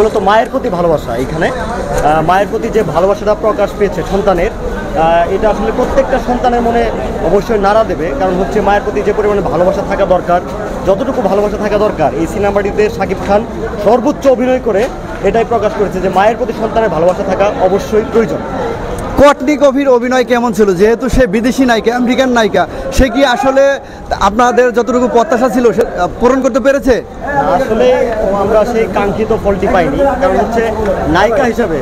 মূলত মায়ের প্রতি ভালোবাসা। এখানে মায়ের প্রতি যে ভালোবাসাটা প্রকাশ পেয়েছে সন্তানের, এটা আসলে প্রত্যেকটা সন্তানের মনে অবশ্যই নাড়া দেবে। কারণ হচ্ছে মায়ের প্রতি যে পরিমাণে ভালোবাসা থাকা দরকার, যতটুকু ভালোবাসা থাকা দরকার, এই সিনেমাটিতে শাকিব খান সর্বোচ্চ অভিনয় করে এটাই প্রকাশ করেছে যে মায়ের প্রতি সন্তানের ভালোবাসা থাকা অবশ্যই প্রয়োজন। কোয়াটনি কফির অভিনয় কেমন ছিল? যেহেতু সে বিদেশি নায়িকা, আমেরিকান নায়িকা, সে কি আসলে আপনাদের যতটুকু প্রত্যাশা ছিল সে পূরণ করতে পেরেছে? আসলে আমরা সেই কাঙ্ক্ষিত ফলটি পাইনি। কারণ হচ্ছে নায়িকা হিসাবে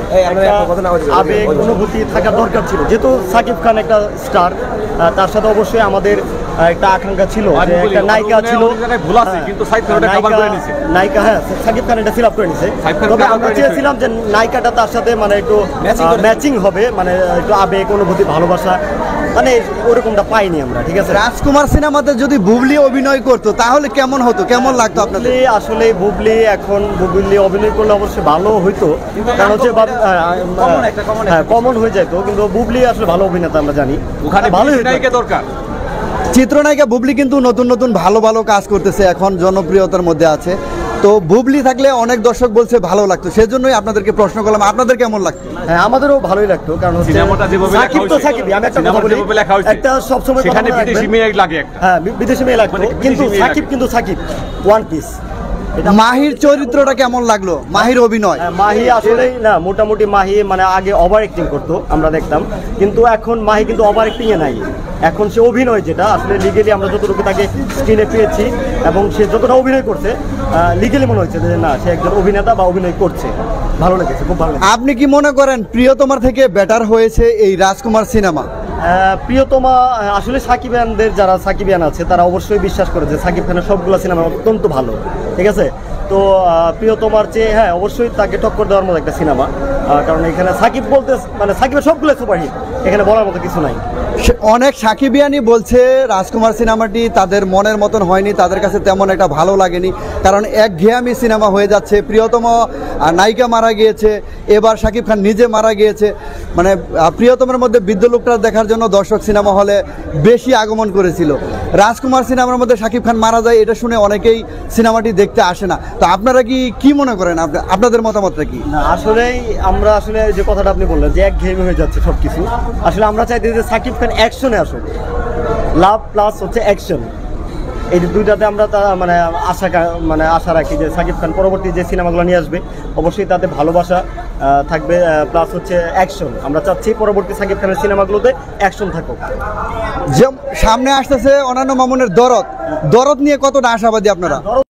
আবেগ অনুভূতি থাকা দরকার ছিল। যেহেতু শাকিব খান একটা স্টার, তার সাথে অবশ্যই আমাদের একটা আকাঙ্ক্ষা ছিল যে একটা নায়িকা ছিল, নায়িকা, হ্যাঁ শাকিব খান এটা ফিল আপ করে নিছে। তবে আমরা চেয়েছিলাম যে নায়িকাটা তার সাথে মানে একটু ম্যাচিং হবে, মানে একটু আবেগ অনুভূতি ভালোবাসা, মানে ওরকমটা পাইনি আমরা। ঠিক আছে, রাজকুমার সিনেমাতে যদি বুবলি অভিনয় করতো তাহলে কেমন হতো, কেমন লাগতো আপনাদের? আসলে বুবলি অভিনয় করলে অবশ্যই ভালো হইতো, কারণ হচ্ছে কমন হয়ে যেত। কিন্তু বুবলি আসলে ভালো অভিনেতা, আমরা জানি, ভালো দরকার। চিত্রনায়িকা বুবলি কিন্তু নতুন নতুন ভালো ভালো কাজ করতেছে, এখন জনপ্রিয়তার মধ্যে আছে। তো বুবলি থাকলে অনেক দর্শক বলছে ভালো লাগতো, সেজন্যই আপনাদেরকে প্রশ্ন করলাম আপনাদের কেমন লাগতো? হ্যাঁ, আমাদেরও ভালোই লাগতো। কারণ সাকিব তো সাকিবই, আমি একটা কথা বলি, একটা সবসময় বিদেশি মেয়ে লাগে, হ্যাঁ বিদেশি মেয়ে লাগতো, কিন্তু সাকিব ওয়ান পিস। মাহির চরিত্রটা কেমন লাগলো? মাহির অভিনয়? মাহি আসলে না, মোটামুটি মাহি মানে আগে ওভার অ্যাক্টিং করতো, আমরা দেখতাম, কিন্তু এখন মাহি কিন্তু ওভার অ্যাক্টিং এ নাই। এখন সে অভিনয়, যেটা আসলে লিগেলি আমরা যতটুকু তাকে স্ক্রিনে পেয়েছি এবং সে যতটা অভিনয় করছে, লিগেলি মনে হচ্ছে যে না, সে একজন অভিনেতা বা অভিনয় করছে। ভালো লেগেছে, খুব ভালো লেগেছে। আপনি কি মনে করেন প্রিয়তমার থেকে বেটার হয়েছে এই রাজকুমার সিনেমা? প্রিয়তমা আসলে সাকিবিয়ানদের, যারা সাকিবিয়ান আছে তারা অবশ্যই বিশ্বাস করে যে সাকিব খানের সবগুলো সিনেমা অত্যন্ত ভালো। ঠিক আছে, তো প্রিয়তমার চেয়ে হ্যাঁ অবশ্যই তাকে টক্কর দেওয়ার মতো একটা সিনেমা। কারণ এখানে সাকিব বলতে মানে সাকিবের সবগুলো সুপারহিট, এখানে বলার মতো কিছু নাই। অনেক সাকিবিয়ানই বলছে রাজকুমার সিনেমাটি তাদের মনের মতন হয়নি, তাদের কাছে তেমন একটা ভালো লাগেনি, কারণ একঘেয়েমি সিনেমা হয়ে যাচ্ছে। প্রিয়তম নায়িকা মারা গিয়েছে, এবার শাকিব খান নিজে মারা গিয়েছে, মানে প্রিয়তমের মধ্যে বৃদ্ধ লোকটা দেখার জন্য দর্শক সিনেমা হলে বেশি আগমন করেছিল। রাজকুমার সিনেমার মধ্যে শাকিব খান মারা যায়, এটা শুনে অনেকেই সিনেমাটি দেখতে আসে না। তো আপনারা কি মনে করেন, আপনাদের মতামতটা কি? না আসলেই আমরা আসলে যে কথাটা আপনি বললেন যে একঘেয়েমি হয়ে যাচ্ছে সব কিছু, আসলে আমরা চাইতে যে সাকিব খান অ্যাকশনে আসুক, লাভ প্লাস হচ্ছে অ্যাকশন, এই দুইটাতে আমরা মানে আশা রাখি যে সাকিব খান পরবর্তী যে সিনেমাগুলো নিয়ে আসবে অবশ্যই তাতে ভালোবাসা থাকবে, প্লাস হচ্ছে অ্যাকশন। আমরা চাচ্ছি পরবর্তী সাকিব খানের সিনেমাগুলোতে অ্যাকশন থাকুক। যে সামনে আসতেছে অনন্য মামুনের দরদ নিয়ে কতটা আশাবাদী আপনারা?